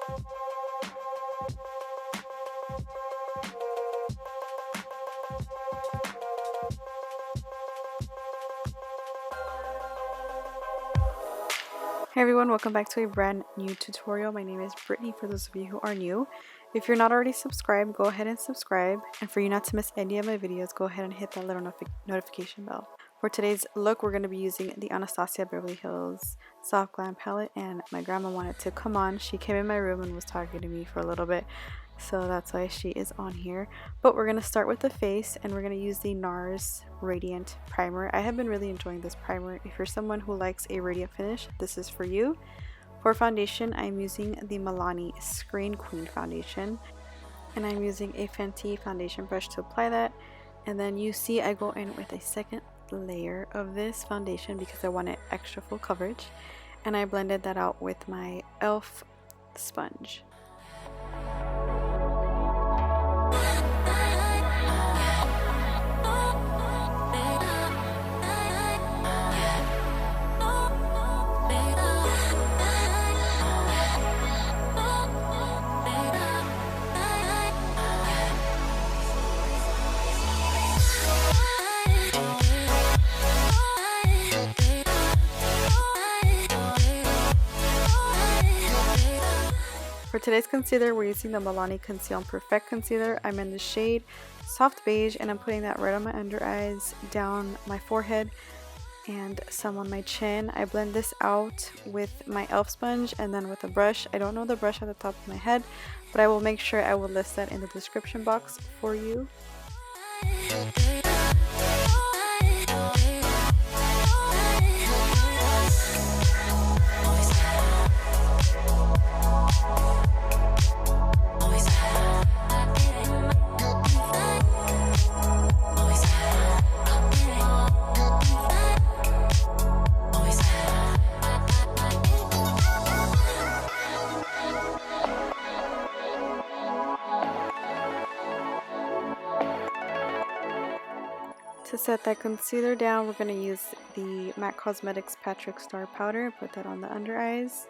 Hey everyone, welcome back to a brand new tutorial. My name is Brittany for those of you who are new. If you're not already subscribed, go ahead and subscribe. And for you not to miss any of my videos, go ahead and hit that little notification bell. For today's look, we're going to be using the Anastasia Beverly Hills Soft Glam Palette. And my grandma wanted to come on. She came in my room and was talking to me for a little bit. So that's why she is on here. But we're going to start with the face and we're going to use the NARS Radiant primer. I have been really enjoying this primer. If you're someone who likes a radiant finish, this is for you. For foundation, I'm using the Milani Screen Queen foundation. And I'm using a Fenty foundation brush to apply that. And then you see I go in with a second layer of this foundation because I wanted extra full coverage. And I blended that out with my e.l.f. sponge. For today's concealer, we're using the Milani Conceal and Perfect Concealer. I'm in the shade Soft Beige and I'm putting that right on my under eyes, down my forehead, and some on my chin. I blend this out with my e.l.f. sponge and then with a brush. I don't know the brush at the top of my head, but I will make sure I will list that in the description box for you. To set that concealer down, we're going to use the MAC Cosmetics Patrick Star powder. Put that on the under eyes.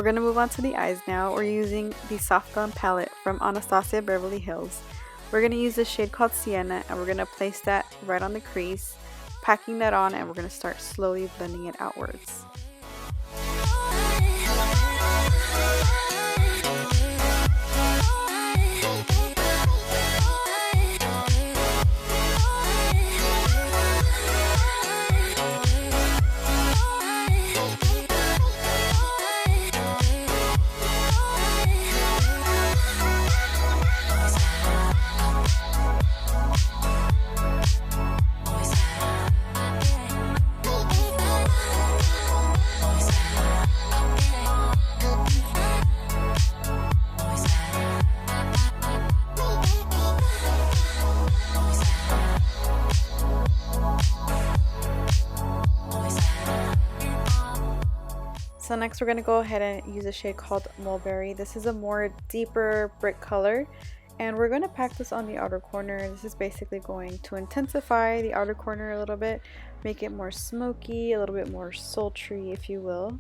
We're going to move on to the eyes now. We're using the Soft Glam Palette from Anastasia Beverly Hills. We're going to use the shade called Sienna and we're going to place that right on the crease, packing that on, and we're going to start slowly blending it outwards. So next we're going to go ahead and use a shade called Mulberry. This is a more deeper brick color and we're going to pack this on the outer corner. This is basically going to intensify the outer corner a little bit, make it more smoky, a little bit more sultry if you will.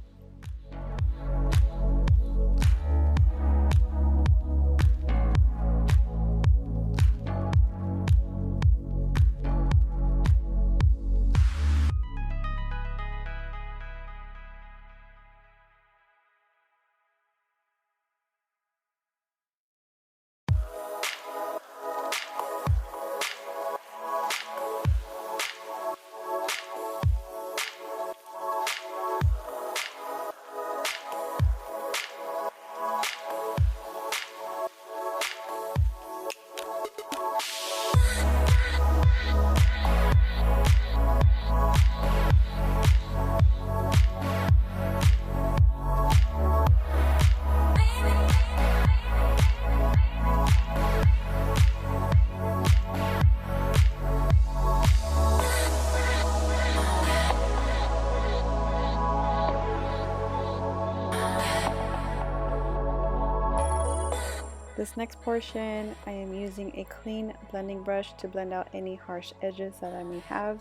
This next portion, I am using a clean blending brush to blend out any harsh edges that I may have.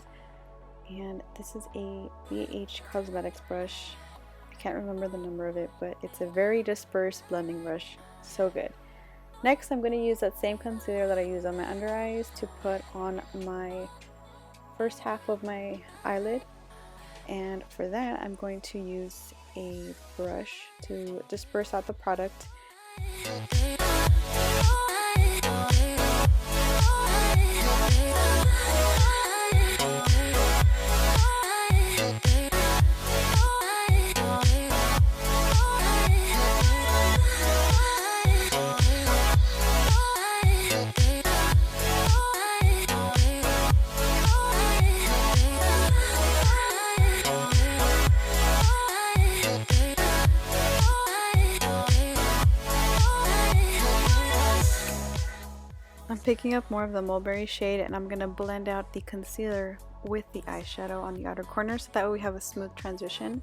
And this is a ABH Cosmetics brush. I can't remember the number of it, but it's a very dispersed blending brush. So good. Next, I'm going to use that same concealer that I use on my under eyes to put on my first half of my eyelid. And for that, I'm going to use a brush to disperse out the product. I'm picking up more of the mulberry shade, and I'm going to blend out the concealer with the eyeshadow on the outer corner, so that way we have a smooth transition.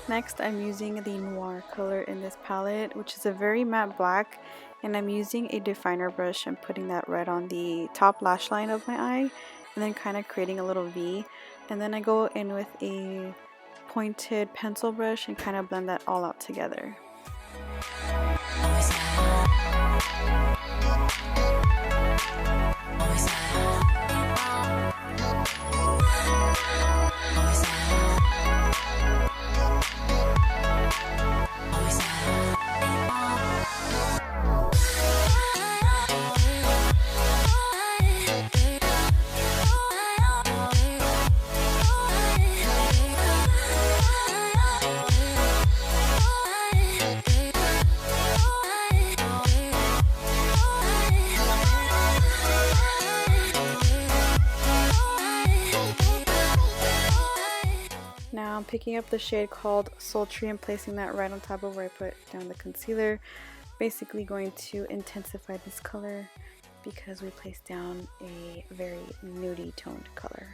Next, I'm using the Noir color in this palette, which is a very matte black, and I'm using a definer brush and putting that red on the top lash line of my eye, and then kind of creating a little V. And then I go in with a pointed pencil brush and kind of blend that all out together. Now I'm picking up the shade called Sultry and placing that right on top of where I put down the concealer. Basically going to intensify this color because we placed down a very nudie toned color.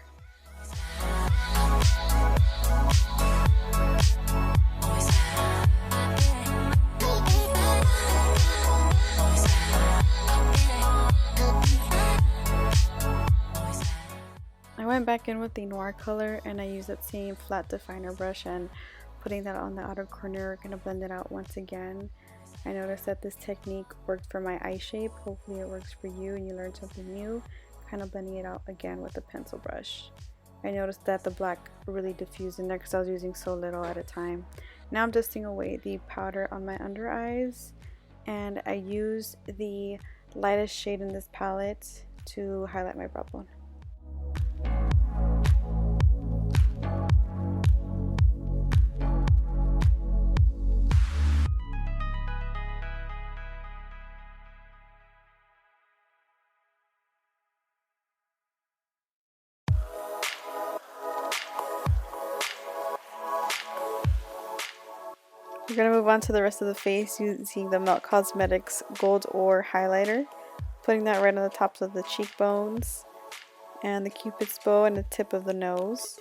I went back in with the Noir color and I used that same flat definer brush and putting that on the outer corner. Gonna blend it out once again. I noticed that this technique worked for my eye shape. Hopefully it works for you and you learned something new. Kind of blending it out again with the pencil brush. I noticed that the black really diffused in there because I was using so little at a time. Now I'm dusting away the powder on my under eyes, and I use the lightest shade in this palette to highlight my brow bone. We're going to move on to the rest of the face using the Melt Cosmetics Gold Ore Highlighter. Putting that right on the tops of the cheekbones and the Cupid's bow and the tip of the nose.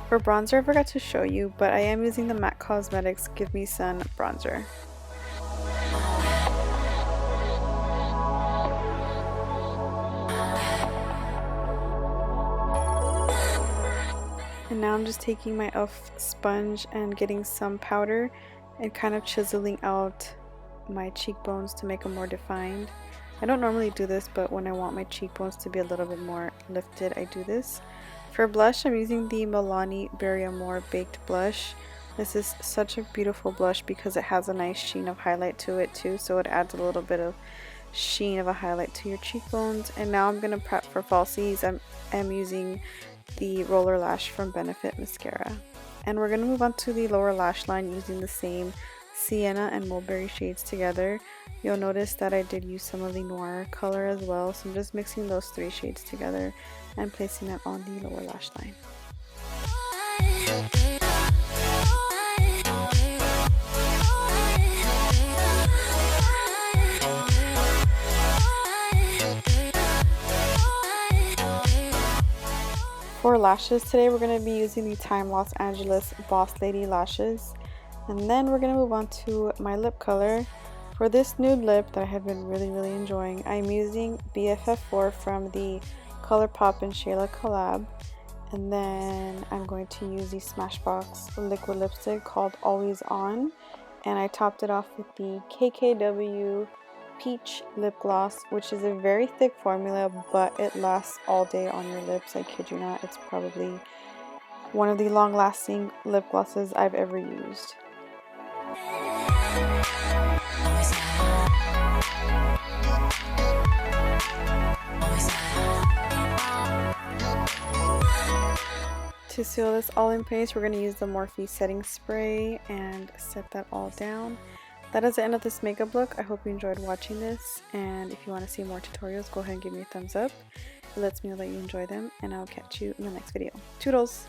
For bronzer, I forgot to show you, but I am using the MAC Cosmetics Give Me Sun bronzer. And now I'm just taking my e.l.f. sponge and getting some powder and kind of chiseling out my cheekbones to make them more defined. I don't normally do this, but when I want my cheekbones to be a little bit more lifted, I do this. For blush, I'm using the Milani Berry Amore Baked Blush. This is such a beautiful blush because it has a nice sheen of highlight to it too, so it adds a little bit of sheen of a highlight to your cheekbones. And now I'm going to prep for falsies. I'm using the Roller Lash from Benefit Mascara. And we're going to move on to the lower lash line using the same Sienna and Mulberry shades together. You'll notice that I did use some of the Noir color as well, so I'm just mixing those three shades together and placing that on the lower lash line. lashes today, we're going to be using the Time Los Angeles Boss Lady lashes. And then we're going to move on to my lip color. For this nude lip that I have been really enjoying, I'm using BFF4 from the colourpopx collab. And then I'm going to use the Smashbox Liquid lipstick called Always On. And I topped it off with the KKW Peach lip gloss, which is a very thick formula, but it lasts all day on your lips. I kid you not. It's probably one of the long-lasting lip glosses I've ever used. To seal this all in place, we're going to use the Morphe setting spray and set that all down. That is the end of this makeup look. I hope you enjoyed watching this, and if you want to see more tutorials, go ahead and give me a thumbs up. It lets me know that you enjoy them, and I'll catch you in the next video. Toodles!